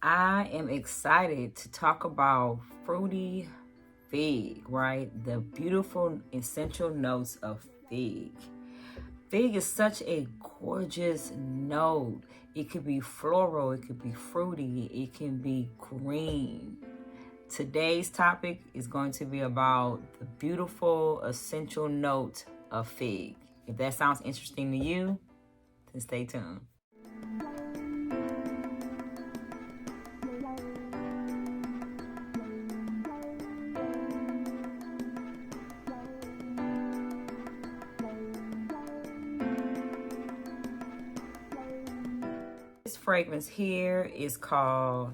I am excited to talk about fruity fig, right? The beautiful essential notes of fig. Fig is such a gorgeous note. It could be floral, it could be fruity, it can be green. Today's topic is going to be about the beautiful essential note of fig. If that sounds interesting to you, then stay tuned. This fragrance here is called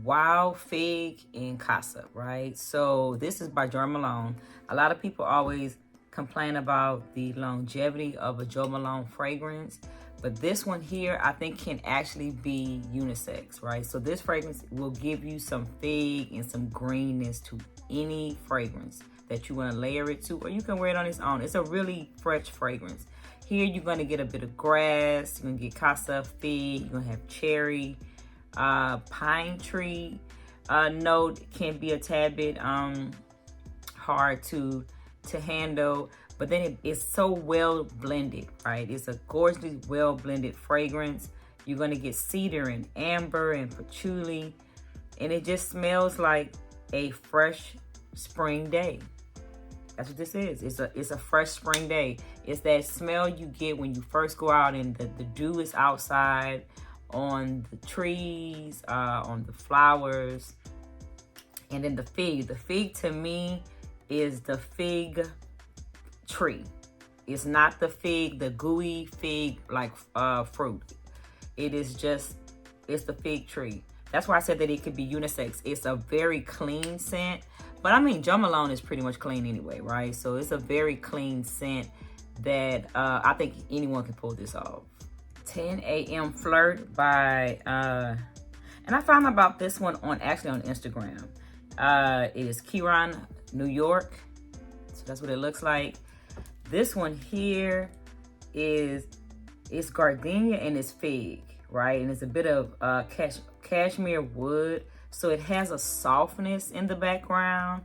Wild Fig in Casa, right? So this is by Jo Malone. A lot of people always complain about the longevity of a Jo Malone fragrance, but this one here I think can actually be unisex, right? So this fragrance will give you some fig and some greenness to any fragrance that you want to layer it to, or you can wear it on its own. It's a really fresh fragrance. Here you're going to get a bit of grass, you're going to get casa, fig, you're going to have cherry, pine tree note can be a tad bit hard to handle, but then it's so well blended, right? It's a gorgeously well blended fragrance. You're going to get cedar and amber and patchouli, and it just smells like a fresh spring day. That's what this is. It's a fresh spring day. It's that smell you get when you first go out and the dew is outside on the trees, on the flowers. And then the fig. The fig to me is the fig tree. It's not the fig, the gooey fig like fruit. It's the fig tree. That's why I said that it could be unisex. It's a very clean scent. But I mean, Jo Malone is pretty much clean anyway, right? So it's a very clean scent that I think anyone can pull this off. 10 a.m. Flirt by, and I found out about this one on Instagram. It is Kiran, New York. So that's what it looks like. This one here it's gardenia and it's fig, right? And it's a bit of cashmere wood. So it has a softness in the background.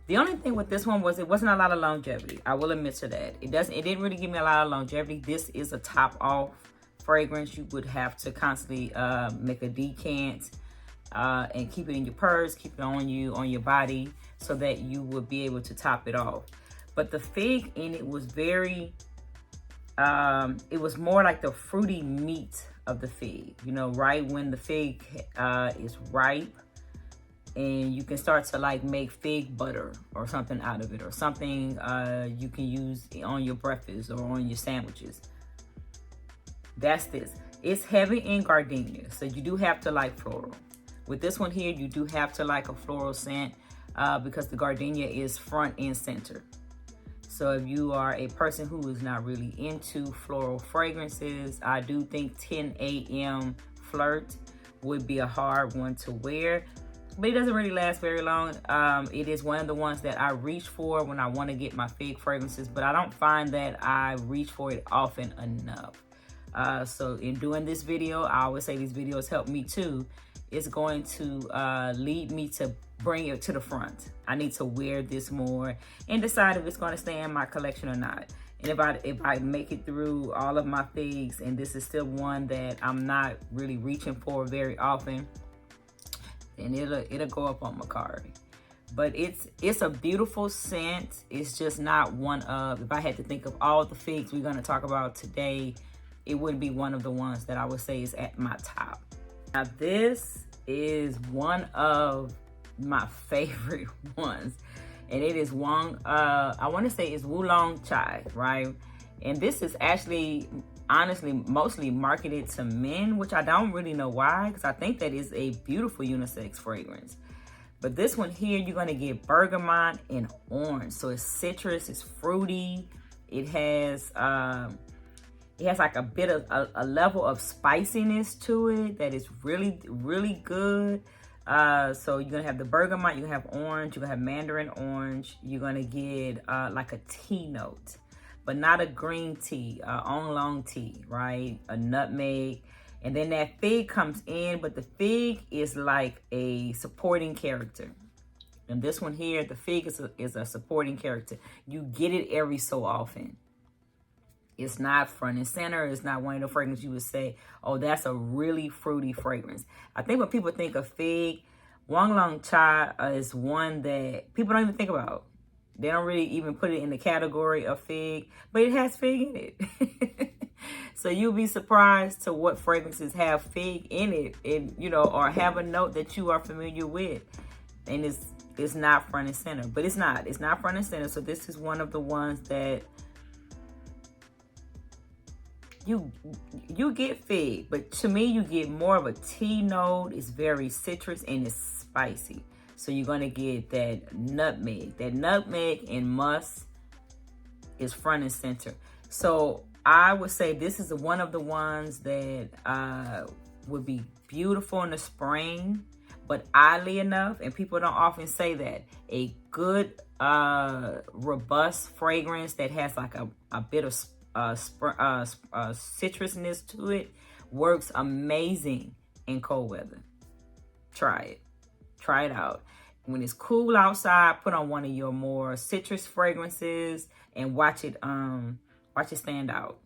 The only thing with this one was it wasn't a lot of longevity. I will admit to that. It didn't really give me a lot of longevity. This is a top off fragrance. You would have to constantly make a decant and keep it in your purse, keep it on your body, so that you would be able to top it off. But the fig in it was very, it was more like the fruity meat of the fig. You know, right when the fig is ripe, and you can start to like make fig butter or something out of it, or something you can use on your breakfast or on your sandwiches. That's this. It's heavy in gardenia, so you do have to like floral. With this one here, you do have to like a floral scent because the gardenia is front and center. So if you are a person who is not really into floral fragrances, I do think 10 a.m. Flirt would be a hard one to wear. But it doesn't really last very long. It is one of the ones that I reach for when I want to get my fig fragrances, but I don't find that I reach for it often enough. So in doing this video, I always say these videos help me too. It's going to lead me to bring it to the front. I need to wear this more and decide if it's going to stay in my collection or not. And if I make it through all of my figs and this is still one that I'm not really reaching for very often, and it'll go up on Mercari. But it's a beautiful scent. It's just not one of, if I had to think of all the figs we're gonna talk about today, it wouldn't be one of the ones that I would say is at my top. Now this is one of my favorite ones, and it is I want to say it's Oolong Chai, right? And this is actually, honestly, mostly marketed to men, which I don't really know why, because I think that is a beautiful unisex fragrance. But this one here, you're going to get bergamot and orange. So it's citrus, it's fruity. It has like a bit of a level of spiciness to it that is really, really good. So you're going to have the bergamot, you're going to have orange, you're going to have mandarin orange. You're going to get like a tea note, but not a green tea, oolong tea, right? A nutmeg. And then that fig comes in, but the fig is like a supporting character. And this one here, the fig is a supporting character. You get it every so often. It's not front and center. It's not one of the fragrances you would say, oh, that's a really fruity fragrance. I think when people think of fig, Wang Long Cha is one that people don't even think about. They don't really even put it in the category of fig, but it has fig in it. So you'll be surprised to what fragrances have fig in it, and you know, or have a note that you are familiar with. And it's not front and center, but it's not front and center. So this is one of the ones that you get fig, but to me you get more of a tea note. It's very citrus and it's spicy. So you're gonna get that nutmeg. That nutmeg and musk is front and center. So I would say this is one of the ones that would be beautiful in the spring. But oddly enough, and people don't often say that, a good robust fragrance that has like a bit of citrusness to it works amazing in cold weather. Try it out. When it's cool outside, put on one of your more citrus fragrances and watch it stand out.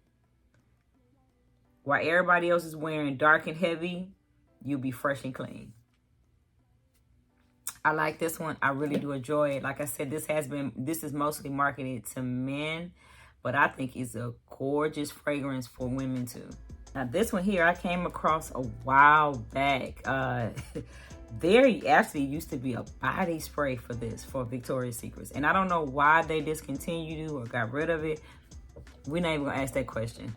While everybody else is wearing dark and heavy, you'll be fresh and clean. I like this one. I really do enjoy it. Like I said, this is mostly marketed to men, but I think it's a gorgeous fragrance for women too. Now this one here, I came across a while back. There actually used to be a body spray for this, for Victoria's Secrets. And I don't know why they discontinued or got rid of it. We're not even gonna ask that question.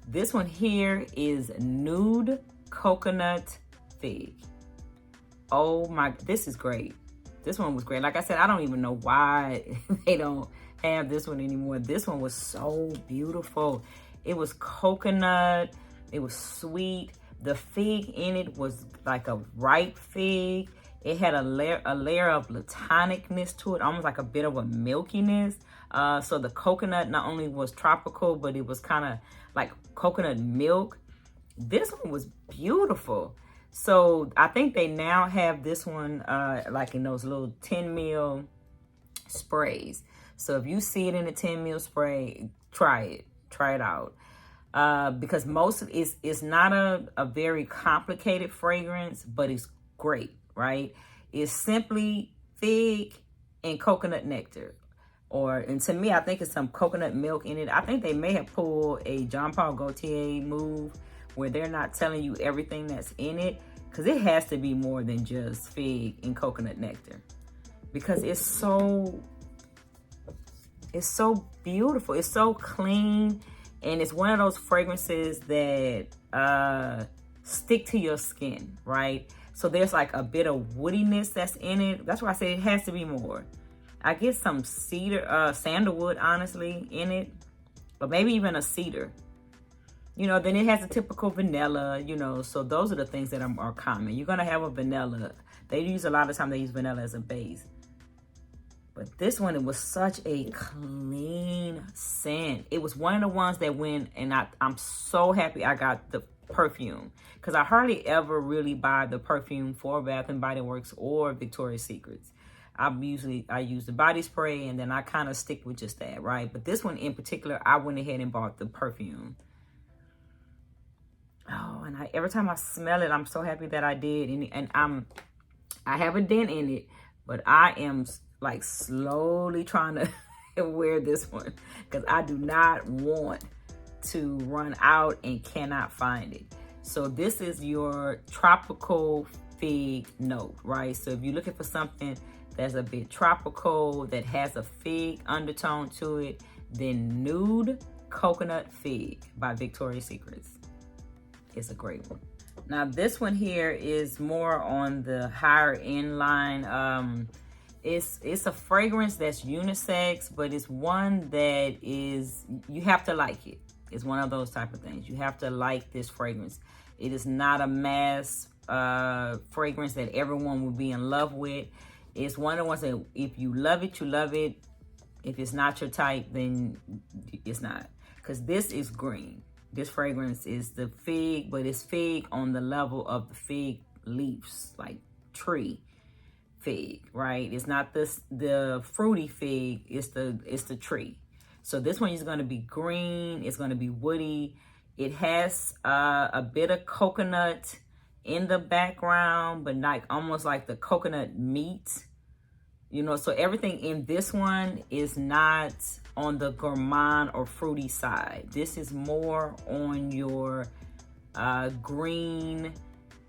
This one here is Nude Coconut Fig. Oh my, this is great. This one was great. Like I said, I don't even know why they don't have this one anymore. This one was so beautiful. It was coconut, it was sweet. The fig in it was like a ripe fig. It had a layer of platonicness to it, almost like a bit of a milkiness. So the coconut not only was tropical, but it was kind of like coconut milk. This one was beautiful. So I think they now have this one like in those little 10 ml sprays. So if you see it in a 10 ml spray, try it out. Because most of it's not a very complicated fragrance, but it's great, right? It's simply fig and coconut nectar. And to me, I think it's some coconut milk in it. I think they may have pulled a Jean Paul Gaultier move where they're not telling you everything that's in it, because it has to be more than just fig and coconut nectar, because it's so beautiful. It's so clean, and it's one of those fragrances that stick to your skin, right? So there's like a bit of woodiness that's in it. That's why I say it has to be more. I get some cedar, sandalwood, honestly, in it, but maybe even a cedar. You know, then it has a typical vanilla, you know, so those are the things that are common. You're going to have a vanilla. They use a lot of time, they use vanilla as a base. But this one, it was such a clean scent. It was one of the ones that went, and I'm so happy I got the perfume, because I hardly ever really buy the perfume for Bath & Body Works or Victoria's Secrets. I use the body spray, and then I kind of stick with just that, right? But this one in particular, I went ahead and bought the perfume. Oh, and every time I smell it, I'm so happy that I did. And I have a dent in it, but I am like slowly trying to wear this one, because I do not want to run out and cannot find it. So this is your tropical fig note, right? So if you're looking for something that's a bit tropical, that has a fig undertone to it, then Nude Coconut Fig by Victoria's Secrets. It's a great one. Now this one here is more on the higher end line. It's a fragrance that's unisex, but it's one that is, you have to like it. It's one of those type of things. You have to like this fragrance. It is not a mass fragrance that everyone will be in love with. It's one of the ones that if you love it, you love it. If it's not your type, then it's not. Because this is green. This fragrance is the fig, but it's fig on the level of the fig leaves, like tree fig, right? It's not the fruity fig, it's the tree. So this one is going to be green, it's going to be woody. It has a bit of coconut in the background, but like almost like the coconut meat, you know. So everything in this one is not on the gourmand or fruity side. This is more on your green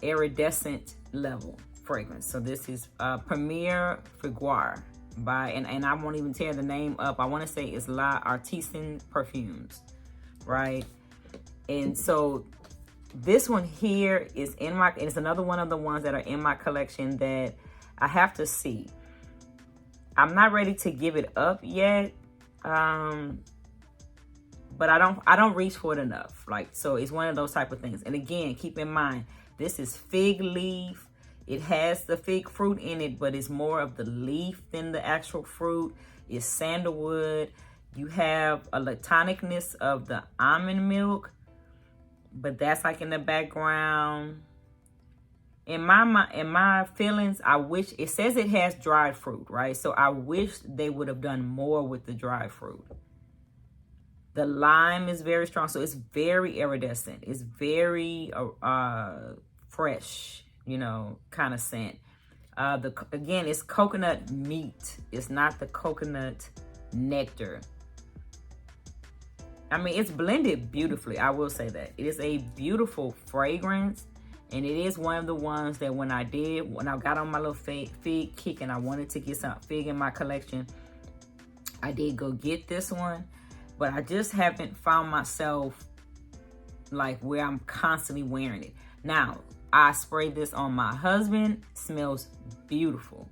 iridescent level fragrance. So this is Premier Fraggedoutswaggedout by, and I won't even tear the name up. I want to say it's L'Artisan Perfumes, right? And so this one here is in my, it's another one of the ones that are in my collection that I have to see. I'm not ready to give it up yet, but I don't reach for it enough. Like, so it's one of those type of things. And again, keep in mind, this is fig leaf. It has the fig fruit in it, but it's more of the leaf than the actual fruit. It's sandalwood. You have a lactonicness of the almond milk, but that's like in the background. In my feelings, I wish, it says it has dried fruit, right? So I wish they would have done more with the dried fruit. The lime is very strong, so it's very iridescent. It's very fresh, you know, kind of scent. Again, it's coconut meat. It's not the coconut nectar. I mean, it's blended beautifully. I will say that. It is a beautiful fragrance. And it is one of the ones that when I got on my little fig kick and I wanted to get some fig in my collection, I did go get this one. But I just haven't found myself like where I'm constantly wearing it. Now, I sprayed this on my husband. Smells beautiful.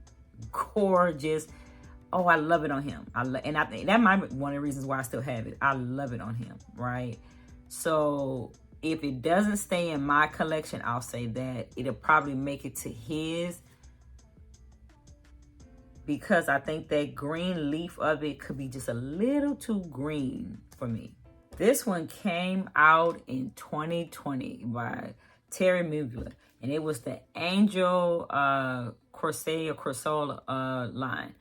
Gorgeous. Oh, I love it on him. And I think that might be one of the reasons why I still have it. I love it on him, right? So if it doesn't stay in my collection, I'll say that it'll probably make it to his, because I think that green leaf of it could be just a little too green for me. This one came out in 2020 by Terry Mugler, and it was the Angel Corsair line.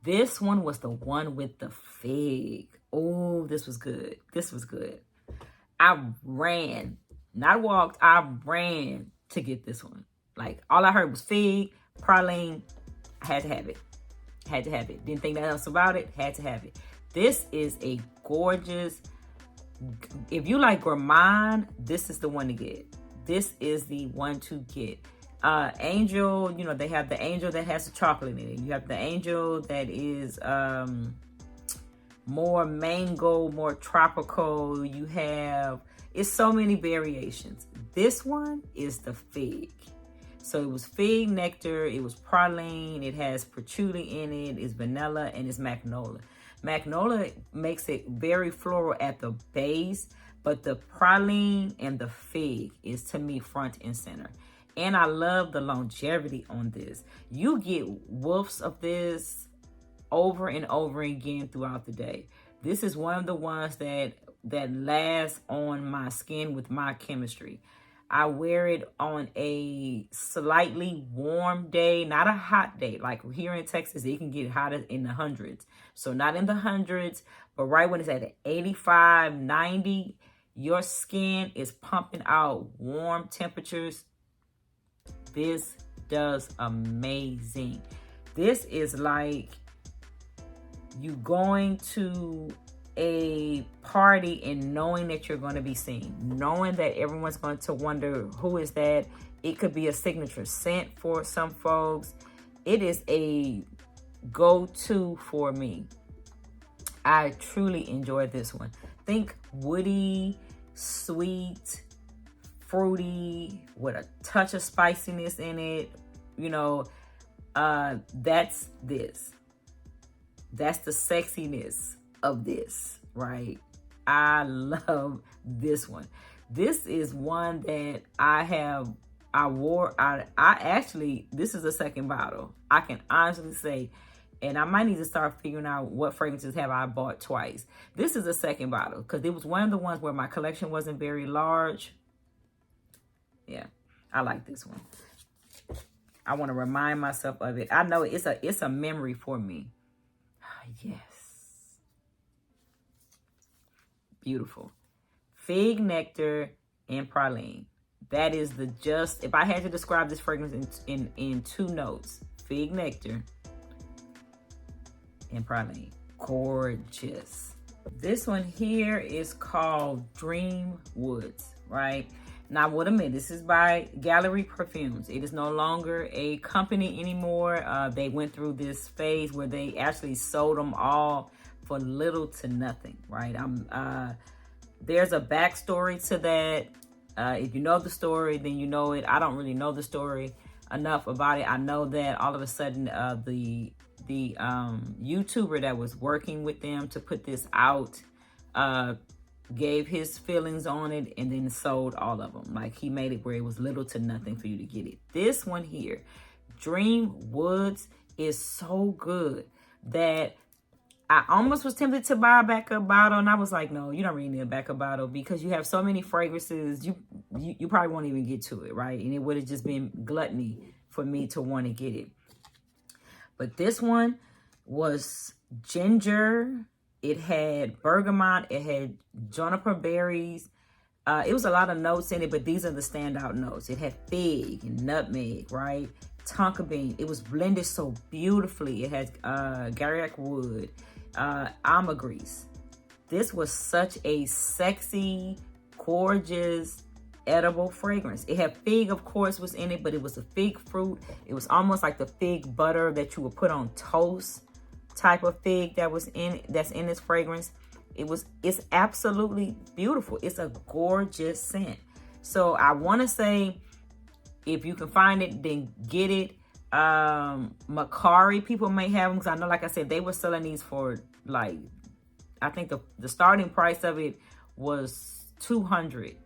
This one was the one with the fig. Oh, this was good. This was good. I ran, not walked, I ran to get this one. Like, all I heard was fig, praline. I had to have it. Had to have it. Didn't think nothing else about it. Had to have it. This is a gorgeous, if you like gourmand, this is the one to get. This is the one to get. Angel, you know, they have the Angel that has the chocolate in it. You have the Angel that is more mango, more tropical. You have, it's so many variations. This one is the fig. So it was fig nectar, it was praline, it has patchouli in it, it's vanilla, and it's magnolia. Magnolia makes it very floral at the base, but the praline and the fig is, to me, front and center. And I love the longevity on this. You get whiffs of this over and over again throughout the day. This is one of the ones that lasts on my skin with my chemistry. I wear it on a slightly warm day, not a hot day. Like here in Texas, it can get hot in the hundreds. So not in the hundreds, but right when it's at 85, 90, your skin is pumping out warm temperatures. This does amazing. This is like you going to a party and knowing that you're going to be seen, knowing that everyone's going to wonder who is that. It could be a signature scent for some folks. It is a go-to for me. I truly enjoyed this one. Think woody, sweet, fruity, with a touch of spiciness in it. You know, that's this. That's the sexiness of this, right? I love this one. This is one that I wore. I actually, this is the second bottle. I can honestly say And I might need to start figuring out what fragrances have I bought twice. This is the second bottle because it was one of the ones where my collection wasn't very large. Yeah, I like this one. I want to remind myself of it. I know it's a memory for me. Yes. Beautiful. Fig nectar and praline. That is the just, if I had to describe this fragrance in 2 notes, fig nectar and praline. Gorgeous. This one here is called Dream Woods, right? Now, wait a minute. This is by Gallery Perfumes. It is no longer a company anymore. They went through this phase where they actually sold them all for little to nothing, right? There's a backstory to that. If you know the story, then you know it. I don't really know the story enough about it. I know that all of a sudden, the YouTuber that was working with them to put this out, gave his feelings on it and then sold all of them. Like, he made it where it was little to nothing for you to get it. This one here, Dream Woods, is so good that I almost was tempted to buy a backup bottle, and I was like, no, you don't really need a backup bottle because you have so many fragrances, you probably won't even get to it, right? And it would have just been gluttony for me to want to get it. But this one was ginger. It had bergamot. It had juniper berries. It was a lot of notes in it, but these are the standout notes. It had fig and nutmeg, right? Tonka bean. It was blended so beautifully. It had garlic wood, ambergris. This was such a sexy, gorgeous, edible fragrance. It had fig, of course, was in it, but it was a fig fruit. It was almost like the fig butter that you would put on toast type of fig that's in this fragrance. It's absolutely beautiful. It's a gorgeous scent. So I want to say, if you can find it, then get it. Mercari, people may have them because I know, like I said, they were selling these for, like, I think the starting price of it was $200.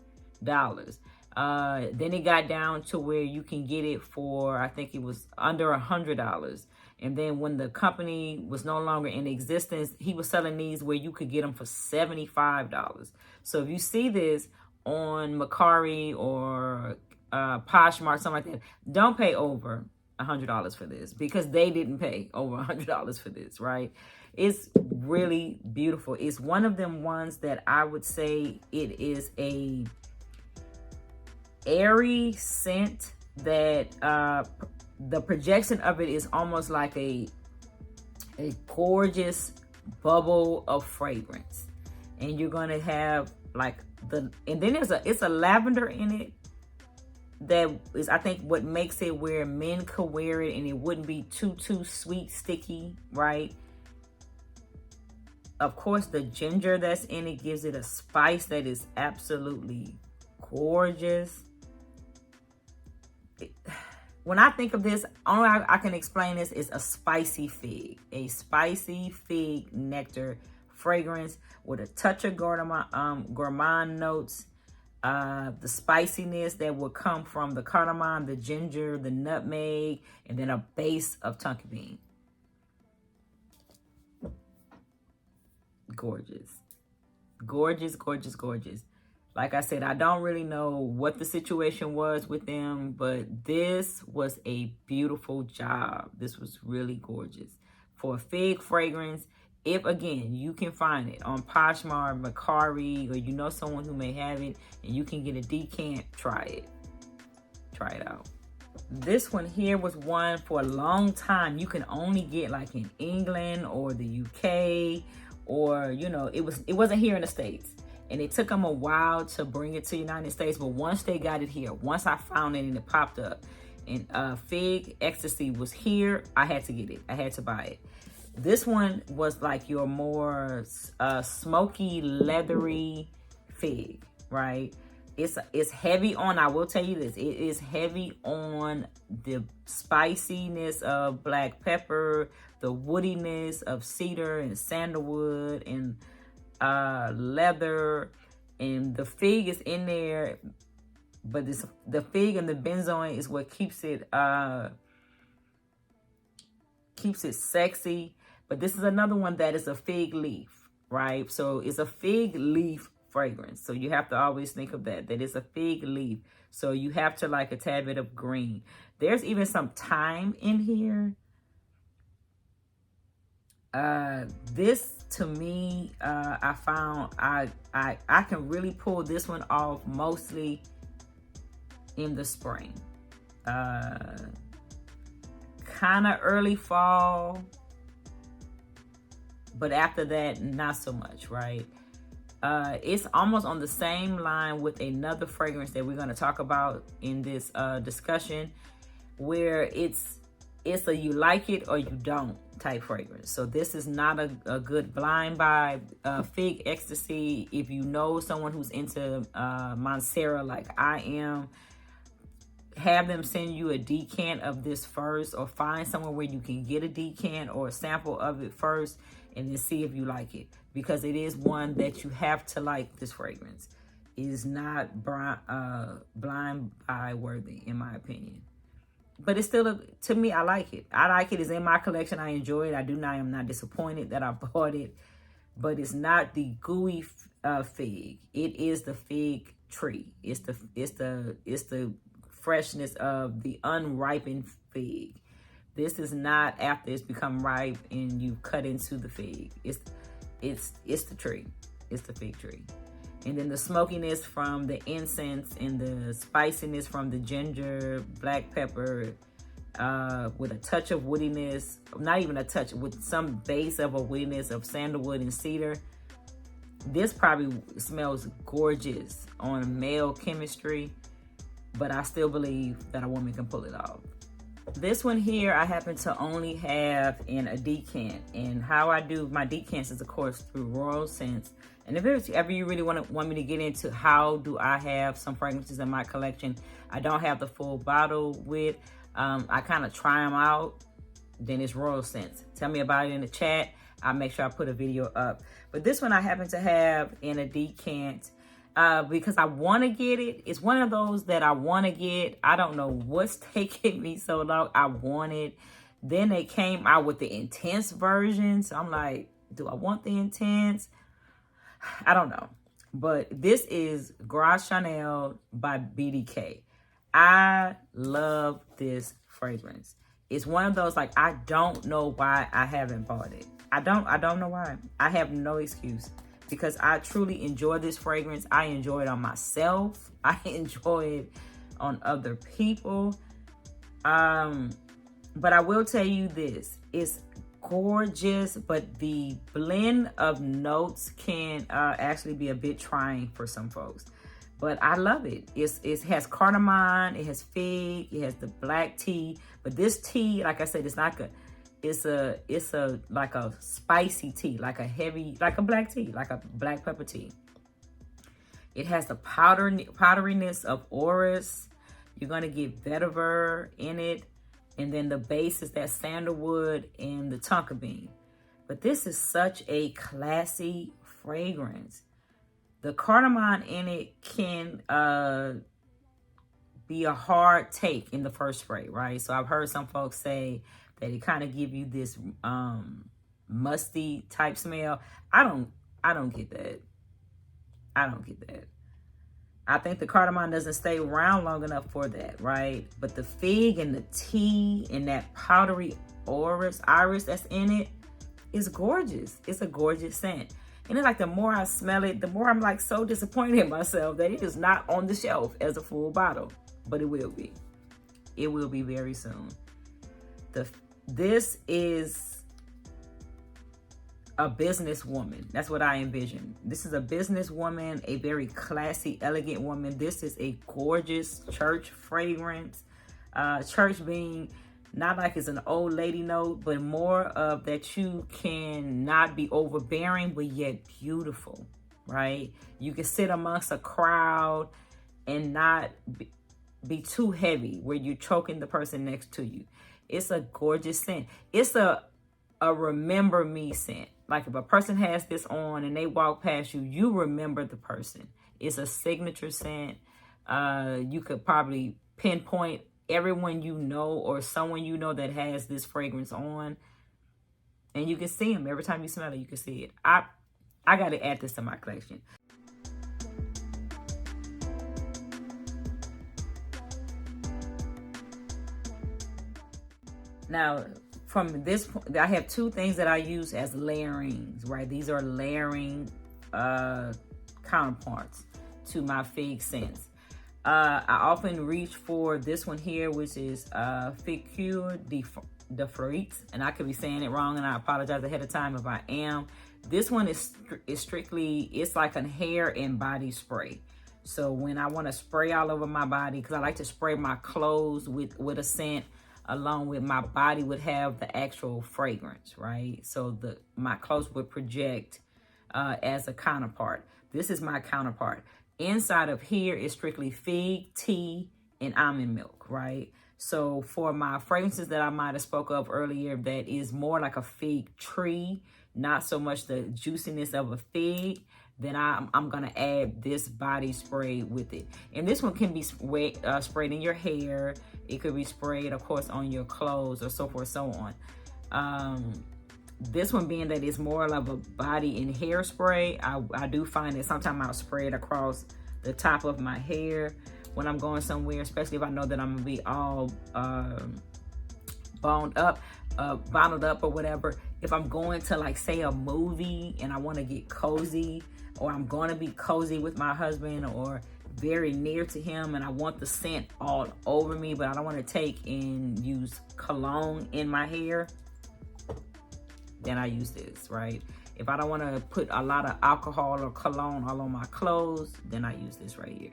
Then it got down to where you can get it for, I think it was under $100. And then when the company was no longer in existence, he was selling these where you could get them for $75. So if you see this on Mercari or Poshmark, something like that, don't pay over $100 for this because they didn't pay over $100 for this, right? It's really beautiful. It's one of them ones that I would say it is a airy scent that the projection of it is almost like a gorgeous bubble of fragrance. And you're going to have like and then it's a lavender in it that is, I think, what makes it where men could wear it and it wouldn't be too sweet, sticky, right? Of course, the ginger that's in it gives it a spice that is absolutely gorgeous. When I think of this, only I can explain this is a spicy fig nectar fragrance with a touch of gourmand notes, the spiciness that will come from the cardamom, the ginger, the nutmeg, and then a base of tonka bean. Gorgeous, gorgeous, gorgeous, gorgeous. Like I said, I don't really know what the situation was with them, but this was a beautiful job. This was really gorgeous. For a fig fragrance, if, again, you can find it on Poshmark, Mercari, or you know someone who may have it, and you can get a decant, try it. Try it out. This one here was one for a long time. You can only get like in England or the UK, or, you know, it wasn't here in the States. And it took them a while to bring it to the United States. But once they got it here, once I found it and it popped up, and Fig Ecstasy was here, I had to get it. I had to buy it. This one was like your more smoky, leathery fig, right? It's heavy on, I will tell you this, it is heavy on the spiciness of black pepper, the woodiness of cedar and sandalwood and leather, and the fig is in there, but the fig and the benzoin is what keeps it keeps it sexy. But this is another one that is a fig leaf, right? So it's a fig leaf fragrance. So you have to always think of that it's a fig leaf. So you have to like a tad bit of green. There's even some thyme in here. This to me, I found I can really pull this one off mostly in the spring. Kind of early fall, but after that, not so much, right? It's almost on the same line with another fragrance that we're going to talk about in this discussion, where it's a you like it or you don't type fragrance. So this is not a good blind buy. Fig Ecstasy, if you know someone who's into Montserrat like I am, have them send you a decant of this first, or find somewhere where you can get a decant or a sample of it first, and then see if you like it, because it is one that you have to like. This fragrance is not blind buy worthy in my opinion, but it's still to me, I like it. It's in my collection. I enjoy it. I am not disappointed that I bought it, but it's not the gooey fig. It is the fig tree. It's the freshness of the unripened fig. This is not after it's become ripe and you cut into the fig. It's the tree. It's the fig tree. And then the smokiness from the incense and the spiciness from the ginger, black pepper, with a touch of woodiness, not even a touch, with some base of a woodiness of sandalwood and cedar. This probably smells gorgeous on male chemistry, but I still believe that a woman can pull it off. This one here, I happen to only have in a decant, and how I do my decants is, of course, through Royal Scents. And if ever you really want me to get into how do I have some fragrances in my collection, I don't have the full bottle with. I kind of try them out. Then it's Royal Scents. Tell me about it in the chat. I'll make sure I put a video up. But this one I happen to have in a decant. Because I want to get it. It's one of those that I want to get. I don't know what's taking me so long. I want it. Then they came out with the intense version. So I'm like, do I want the intense? I don't know. But this is Gras Chanel by BDK. I love this fragrance. It's one of those, like, I don't know why I haven't bought it. I don't know why. I have no excuse. Because I truly enjoy this fragrance. I enjoy it on myself. I enjoy it on other people. But I will tell you this. It's gorgeous, but the blend of notes can actually be a bit trying for some folks. But I love it. It has cardamom, it has fig, it has the black tea. But this tea, like I said, it's not good. It's a like a spicy tea, like a heavy, like a black tea, like a black pepper tea. It has the powderiness of orris. You're gonna get vetiver in it, and then the base is that sandalwood and the tonka bean. But this is such a classy fragrance. The cardamom in it can be a hard take in the first spray, right? So I've heard some folks say that it kind of give you this musty type smell. I don't get that. I don't get that. I think the cardamom doesn't stay around long enough for that, right? But the fig and the tea and that powdery iris that's in it is gorgeous. It's a gorgeous scent. And it's like the more I smell it, the more I'm like so disappointed in myself that it is not on the shelf as a full bottle. But it will be. It will be very soon. This is a businesswoman. That's what I envision. This is a businesswoman, a very classy, elegant woman. This is a gorgeous church fragrance. Church being not like it's an old lady note, but more of that you can not be overbearing, but yet beautiful, right? You can sit amongst a crowd and not be too heavy where you're choking the person next to you. It's a gorgeous scent. It's a remember me scent. Like if a person has this on and they walk past you, you remember the person. It's a signature scent. You could probably pinpoint everyone you know or someone you know that has this fragrance on, and you can see them every time you smell it. You can see it. I got to add this to my collection. Now, from this, I have two things that I use as layerings, right? These are layering counterparts to my fig scents. I often reach for this one here, which is Fraggedoutswaggedout, and I could be saying it wrong, and I apologize ahead of time if I am. This one is strictly, it's like a hair and body spray. So when I want to spray all over my body, because I like to spray my clothes with a scent, along with my body would have the actual fragrance, right? So my clothes would project as a counterpart. This is my counterpart. Inside of here is strictly fig, tea, and almond milk, right? So for my fragrances that I might have spoke of earlier, that is more like a fig tree, not so much the juiciness of a fig, then I'm gonna add this body spray with it. And this one can be sprayed in your hair. It could be sprayed, of course, on your clothes or so forth, so on. This one being that it's more of a body and hair spray, I do find that sometimes I'll spray it across the top of my hair when I'm going somewhere, especially if I know that I'm gonna be all bonded up or whatever. If I'm going to, like, say, a movie and I want to get cozy, or I'm going to be cozy with my husband or very near to him, and I want the scent all over me, but I don't want to take and use cologne in my hair, then I use this, right? If I don't want to put a lot of alcohol or cologne all on my clothes, then I use this right here.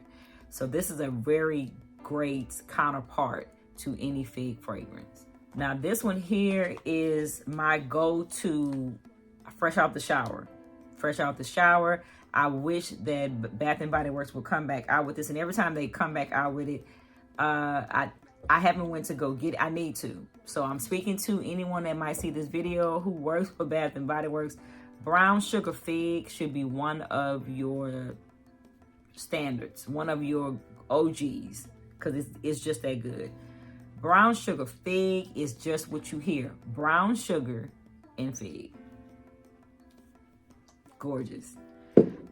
So this is a very great counterpart to any fig fragrance. Now this one here is my go-to fresh out the shower. Fresh out the shower. I wish that Bath and Body Works would come back out with this, and every time they come back out with it, I haven't went to go get it. I need to. So I'm speaking to anyone that might see this video who works for Bath and Body Works. Brown sugar fig should be one of your standards, one of your OGs, because it's just that good. Brown sugar fig is just what you hear. Brown sugar and fig. Gorgeous.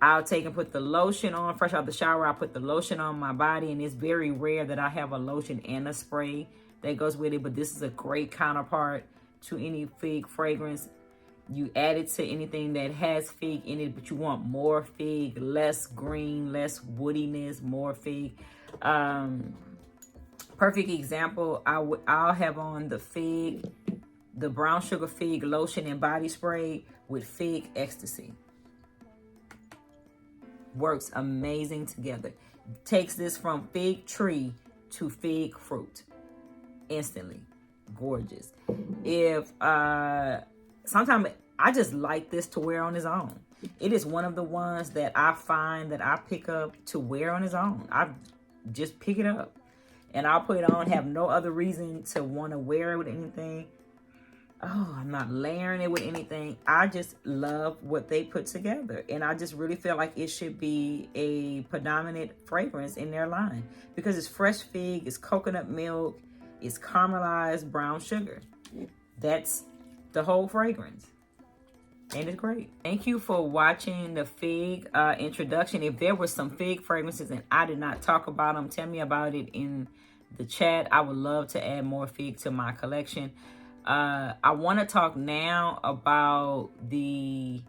I'll take and put the lotion on fresh out the shower. I put the lotion on my body, and it's very rare that I have a lotion and a spray that goes with it, but this is a great counterpart to any fig fragrance. You add it to anything that has fig in it, but you want more fig, less green, less woodiness, more fig. Perfect example, I'll have on the brown sugar fig lotion and body spray with fig ecstasy. Works amazing together. Takes this from fig tree to fig fruit instantly. Gorgeous. If sometimes I just like this to wear on its own. It is one of the ones that I find that I pick up to wear on its own. I just pick it up and I'll put it on, have no other reason to want to wear it with anything. Oh, I'm not layering it with anything. I just love what they put together. And I just really feel like it should be a predominant fragrance in their line, because it's fresh fig, it's coconut milk, it's caramelized brown sugar. That's the whole fragrance. And it's great. Thank you for watching the fig introduction. If there were some fig fragrances and I did not talk about them, tell me about it in the chat. I would love to add more fig to my collection. I want to talk now about the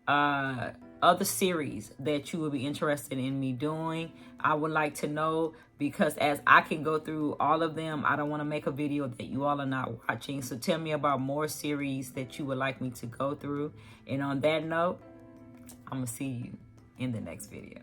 other series that you would be interested in me doing. I would like to know, because as I can go through all of them, I don't want to make a video that you all are not watching. So tell me about more series that you would like me to go through. And on that note, I'm going to see you in the next video.